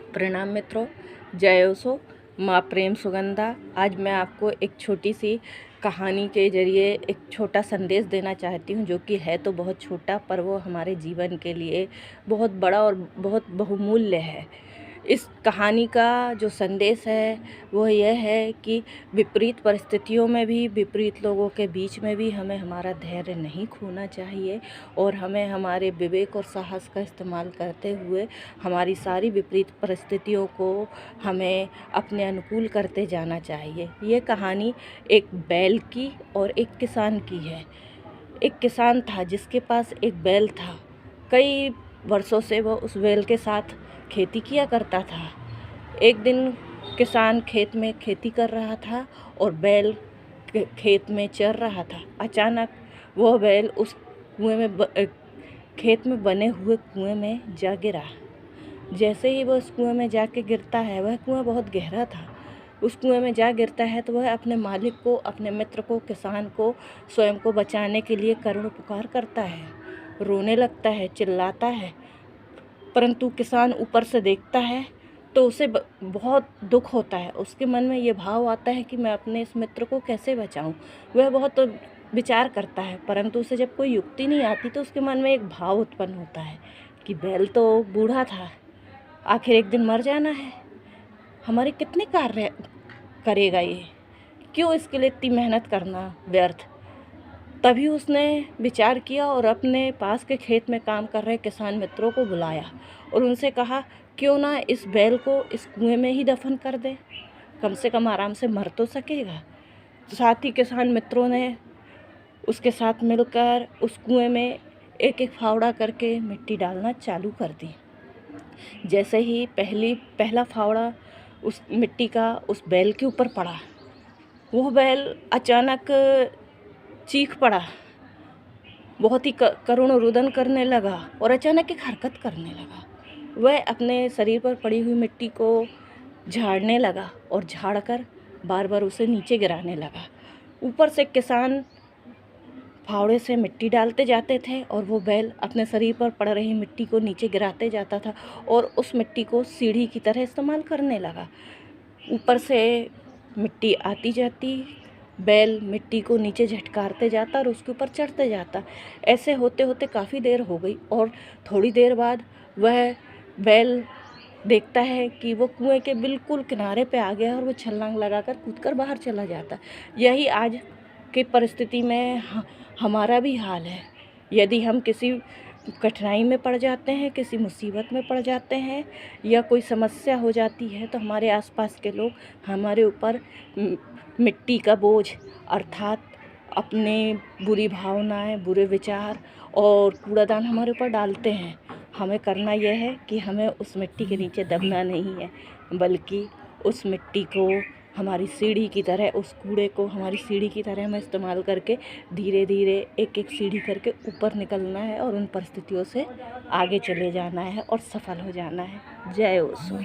प्रणाम मित्रों, जय ओसो, माँ प्रेम सुगंधा। आज मैं आपको एक छोटी सी कहानी के ज़रिए एक छोटा संदेश देना चाहती हूँ, जो कि है तो बहुत छोटा, पर वो हमारे जीवन के लिए बहुत बड़ा और बहुत बहुमूल्य है। इस कहानी का जो संदेश है वो यह है कि विपरीत परिस्थितियों में भी, विपरीत लोगों के बीच में भी हमें हमारा धैर्य नहीं खोना चाहिए और हमें हमारे विवेक और साहस का इस्तेमाल करते हुए हमारी सारी विपरीत परिस्थितियों को हमें अपने अनुकूल करते जाना चाहिए। ये कहानी एक बैल की और एक किसान की है। एक किसान था जिसके पास एक बैल था। कई वर्षों से वो उस बैल के साथ खेती किया करता था। एक दिन किसान खेत में खेती कर रहा था और बैल खेत में चर रहा था। अचानक वह बैल उस खेत में बने हुए कुएं में जा गिरा। जैसे ही वह उस कुएं में जाके गिरता है, वह कुआं बहुत गहरा था। उस कुएं में जा गिरता है तो वह अपने मालिक को, अपने मित्र को, किसान को, स्वयं को बचाने के लिए करुण पुकार करता है, रोने लगता है, चिल्लाता है। परंतु किसान ऊपर से देखता है तो उसे बहुत दुख होता है। उसके मन में ये भाव आता है कि मैं अपने इस मित्र को कैसे बचाऊं। वह बहुत विचार करता है, परंतु उसे जब कोई युक्ति नहीं आती तो उसके मन में एक भाव उत्पन्न होता है कि बैल तो बूढ़ा था, आखिर एक दिन मर जाना है, हमारे कितने कार्य करेगा ये, क्यों इसके लिए इतनी मेहनत करना व्यर्थ। तभी उसने विचार किया और अपने पास के खेत में काम कर रहे किसान मित्रों को बुलाया और उनसे कहा, क्यों ना इस बैल को इस कुएं में ही दफन कर दें, कम से कम आराम से मर तो सकेगा। साथ ही किसान मित्रों ने उसके साथ मिलकर उस कुएं में एक एक फावड़ा करके मिट्टी डालना चालू कर दी। जैसे ही पहला फावड़ा उस मिट्टी का उस बैल के ऊपर पड़ा, वह बैल अचानक चीख पड़ा, बहुत ही करुण रुदन करने लगा और अचानक एक हरकत करने लगा। वह अपने शरीर पर पड़ी हुई मिट्टी को झाड़ने लगा और झाड़कर बार बार उसे नीचे गिराने लगा। ऊपर से किसान फावड़े से मिट्टी डालते जाते थे और वो बैल अपने शरीर पर पड़ रही मिट्टी को नीचे गिराते जाता था और उस मिट्टी को सीढ़ी की तरह इस्तेमाल करने लगा। ऊपर से मिट्टी आती जाती, बैल मिट्टी को नीचे झटकारते जाता और उसके ऊपर चढ़ते जाता। ऐसे होते होते काफ़ी देर हो गई और थोड़ी देर बाद वह बैल देखता है कि वो कुएं के बिल्कुल किनारे पे आ गया और वो छलांग लगाकर कूदकर बाहर चला जाता। यही आज की परिस्थिति में हमारा भी हाल है। यदि हम किसी कठिनाई में पड़ जाते हैं, किसी मुसीबत में पड़ जाते हैं या कोई समस्या हो जाती है, तो हमारे आसपास के लोग हमारे ऊपर मिट्टी का बोझ अर्थात अपने बुरी भावनाएं, बुरे विचार और कूड़ादान हमारे ऊपर डालते हैं। हमें करना यह है कि हमें उस मिट्टी के नीचे दबना नहीं है, बल्कि उस मिट्टी को हमारी सीढ़ी की तरह, उस कूड़े को हमारी सीढ़ी की तरह हमें इस्तेमाल करके धीरे धीरे एक एक सीढ़ी करके ऊपर निकलना है और उन परिस्थितियों से आगे चले जाना है और सफल हो जाना है। जय ओसो।